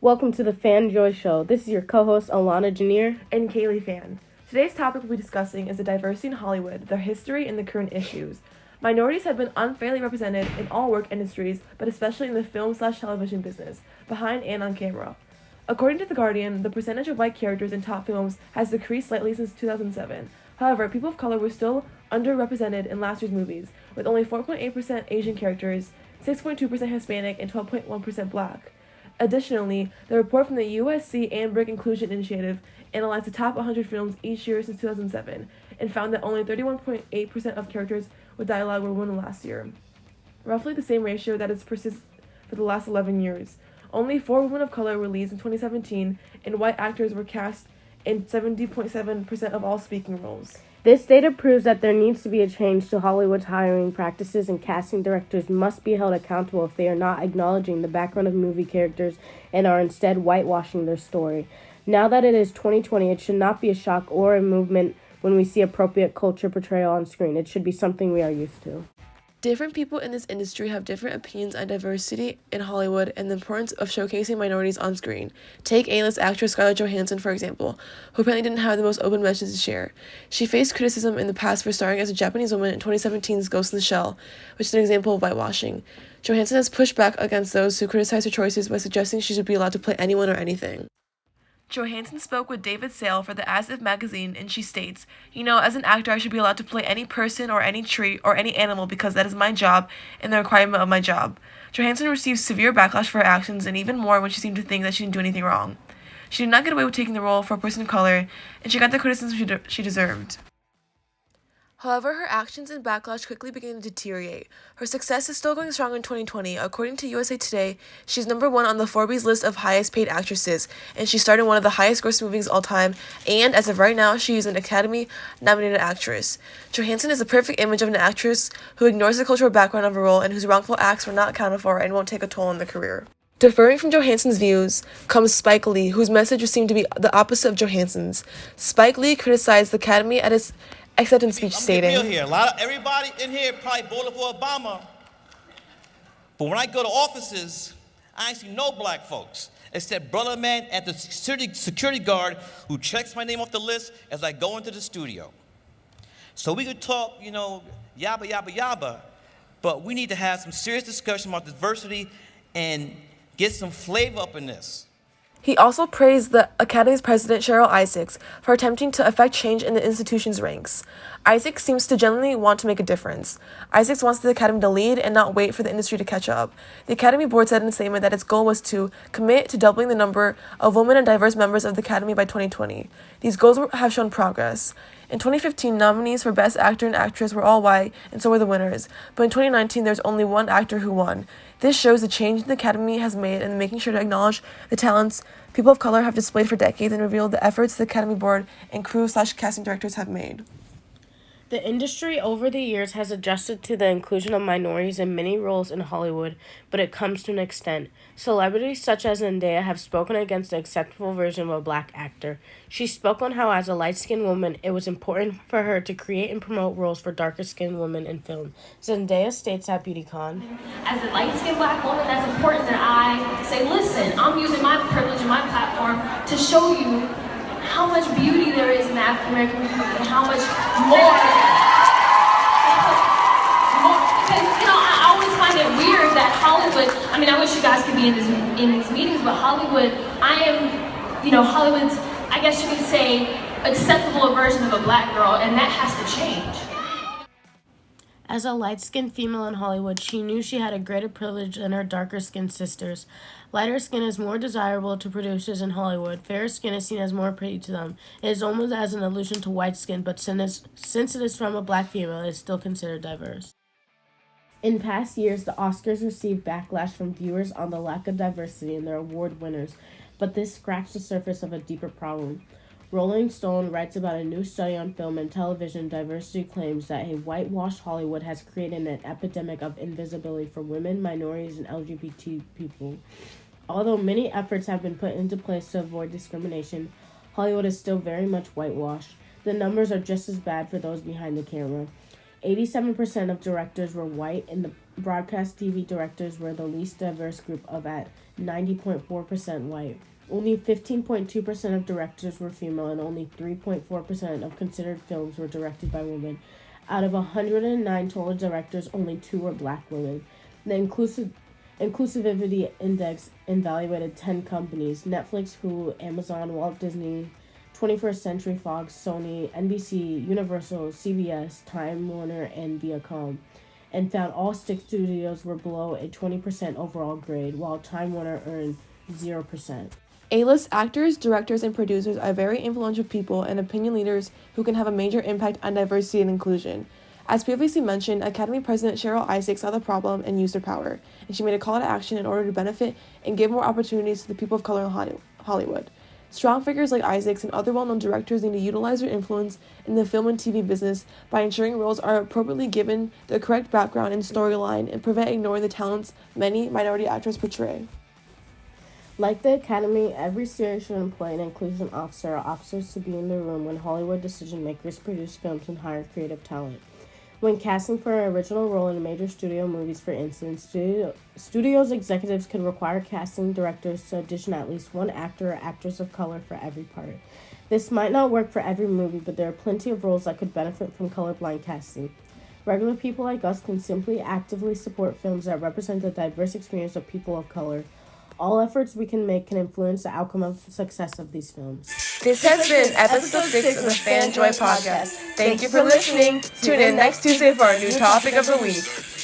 Welcome to the Fan Joy Show. This is your co-host Ilana Janier and Kaylie Fan. Today's topic we'll be discussing is the diversity in Hollywood, their history, and the current issues. Minorities have been unfairly represented in all work industries, but especially in the film/television business, behind and on camera. According to The Guardian, the percentage of white characters in top films has decreased slightly since 2007. However, people of color were still underrepresented in last year's movies, with only 4.8% Asian characters, 6.2% Hispanic, and 12.1% Black. Additionally, the report from the USC and Inclusion Initiative analyzed the top 100 films each year since 2007 and found that only 31.8% of characters with dialogue were women last year, roughly the same ratio that has persisted for the last 11 years. Only 4 women of color were leads in 2017, and white actors were cast in 70.7% of all speaking roles. This data proves that there needs to be a change to Hollywood's hiring practices, and casting directors must be held accountable if they are not acknowledging the background of movie characters and are instead whitewashing their story. Now that it is 2020, it should not be a shock or a movement when we see appropriate culture portrayal on screen. It should be something we are used to. Different people in this industry have different opinions on diversity in Hollywood and the importance of showcasing minorities on screen. Take A-list actress Scarlett Johansson, for example, who apparently didn't have the most open message to share. She faced criticism in the past for starring as a Japanese woman in 2017's Ghost in the Shell, which is an example of whitewashing. Johansson has pushed back against those who criticize her choices by suggesting she should be allowed to play anyone or anything. Johansson spoke with David Sale for the As If magazine, and she states, as an actor, I should be allowed to play any person or any tree or any animal because that is my job and the requirement of my job. Johansson received severe backlash for her actions, and even more when she seemed to think that she didn't do anything wrong. She did not get away with taking the role for a person of color, and she got the criticism she deserved. However, her actions and backlash quickly began to deteriorate. Her success is still going strong in 2020. According to USA Today, she's number 1 on the Forbes list of highest paid actresses, and she starred in one of the highest grossing movies of all time, and as of right now, she is an Academy-nominated actress. Johansson is a perfect image of an actress who ignores the cultural background of her role and whose wrongful acts were not accounted for and won't take a toll on their career. Differing from Johansson's views comes Spike Lee, whose message seemed to be the opposite of Johansson's. Spike Lee criticized the Academy at its acceptance speech, stating, I'm here. Everybody in here probably voted for Obama. But when I go to offices, I ain't see no black folks, except brother man at the security guard who checks my name off the list as I go into the studio. So we could talk, yabba, yabba, yabba, but we need to have some serious discussion about diversity and get some flavor up in this. He also praised the Academy's president, Cheryl Isaacs, for attempting to effect change in the institution's ranks. Isaacs seems to genuinely want to make a difference. Isaacs wants the Academy to lead and not wait for the industry to catch up. The Academy Board said in a statement that its goal was to commit to doubling the number of women and diverse members of the Academy by 2020. These goals have shown progress. In 2015, nominees for Best Actor and Actress were all white, and so were the winners. But in 2019, there's only one actor who won. This shows the change the Academy has made in making sure to acknowledge the talents people of color have displayed for decades and reveal the efforts the Academy Board and crew/casting directors have made. The industry over the years has adjusted to the inclusion of minorities in many roles in Hollywood, but it comes to an extent. Celebrities such as Zendaya have spoken against the acceptable version of a black actor. She spoke on how, as a light-skinned woman, it was important for her to create and promote roles for darker-skinned women in film. Zendaya states at BeautyCon, as a light-skinned black woman, that's important that I say, listen, I'm using my privilege and my platform to show you how much beauty there is in the African American community and how much more. Because I always find it weird that Hollywood. I wish you guys could be in these meetings, but Hollywood. Hollywood's. I guess you could say acceptable version of a black girl, and that has to change. As a light-skinned female in Hollywood, she knew she had a greater privilege than her darker-skinned sisters. Lighter skin is more desirable to producers in Hollywood. Fairer skin is seen as more pretty to them. It is almost as an allusion to white skin, but since it is from a black female, it is still considered diverse. In past years, the Oscars received backlash from viewers on the lack of diversity in their award winners, but this scratched the surface of a deeper problem. Rolling Stone writes about a new study on film and television diversity claims that a whitewashed Hollywood has created an epidemic of invisibility for women, minorities, and LGBT people. Although many efforts have been put into place to avoid discrimination, Hollywood is still very much whitewashed. The numbers are just as bad for those behind the camera. 87% of directors were white in the broadcast TV directors were the least diverse group of at 90.4% white. Only 15.2% of directors were female, and only 3.4% of considered films were directed by women. Out of 109 total directors, only 2 were black women. The Inclusivity Index evaluated 10 companies: Netflix, Hulu, Amazon, Walt Disney, 21st Century Fox, Sony, NBC, Universal, CBS, Time Warner, and Viacom, and found all 6 studios were below a 20% overall grade, while Time Warner earned 0%. A-list actors, directors, and producers are very influential people and opinion leaders who can have a major impact on diversity and inclusion. As previously mentioned, Academy President Cheryl Isaac saw the problem and used her power, and she made a call to action in order to benefit and give more opportunities to the people of color in Hollywood. Strong figures like Isaacs and other well-known directors need to utilize their influence in the film and TV business by ensuring roles are appropriately given the correct background and storyline and prevent ignoring the talents many minority actors portray. Like the Academy, every series should employ an inclusion officer or officers to be in the room when Hollywood decision makers produce films and hire creative talent. When casting for an original role in major studio movies, for instance, studios executives can require casting directors to audition at least one actor or actress of color for every part. This might not work for every movie, but there are plenty of roles that could benefit from colorblind casting. Regular people like us can simply actively support films that represent the diverse experience of people of color. All efforts we can make can influence the outcome of the success of these films. This has been episode 6 of the Fan Joy Podcast. Thank you for listening. Tune in next Tuesday for our new topic of the week.